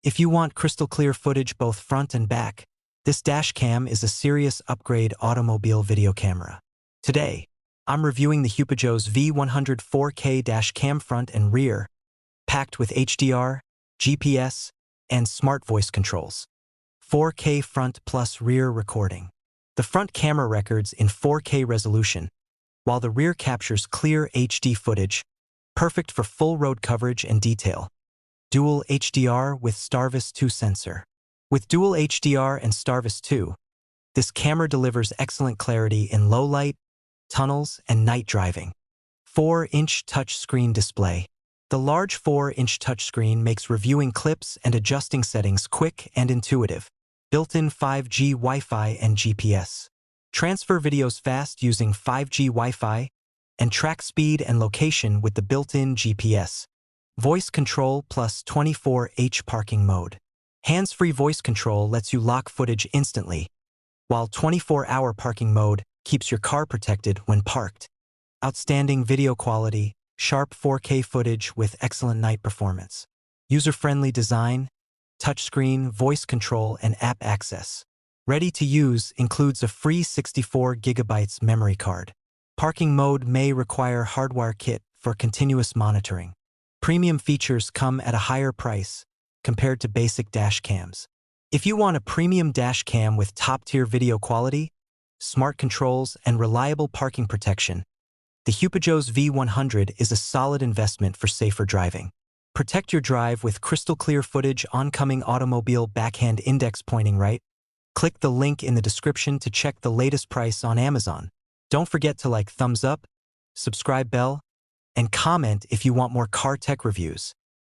If you want crystal clear footage both front and back, this dash cam is a serious upgrade automobile video camera. Today, I'm reviewing the HUPEJOS V100 4K dash cam front and rear, packed with HDR, GPS, and smart voice controls. 4K front plus rear recording. The front camera records in 4K resolution, while the rear captures clear HD footage, perfect for full road coverage and detail. Dual HDR with STARVIS 2 sensor. With Dual HDR and STARVIS 2, this camera delivers excellent clarity in low light, tunnels, and night driving. 4-inch touchscreen display. The large 4-inch touchscreen makes reviewing clips and adjusting settings quick and intuitive. Built-in 5G Wi-Fi and GPS. Transfer videos fast using 5G Wi-Fi and track speed and location with the built-in GPS. Voice control plus 24H parking mode. Hands-free voice control lets you lock footage instantly, while 24-hour parking mode keeps your car protected when parked. Outstanding video quality, sharp 4K footage with excellent night performance. User-friendly design, touchscreen, voice control, and app access. Ready to use includes a free 64 GB memory card. Parking mode may require hardware kit for continuous monitoring. Premium features come at a higher price compared to basic dash cams. If you want a premium dash cam with top-tier video quality, smart controls, and reliable parking protection, the HUPEJOS V100 is a solid investment for safer driving. Protect your drive with crystal-clear footage oncoming automobile backhand index pointing right. Click the link in the description to check the latest price on Amazon. Don't forget to thumbs up, subscribe bell, and comment if you want more car tech reviews.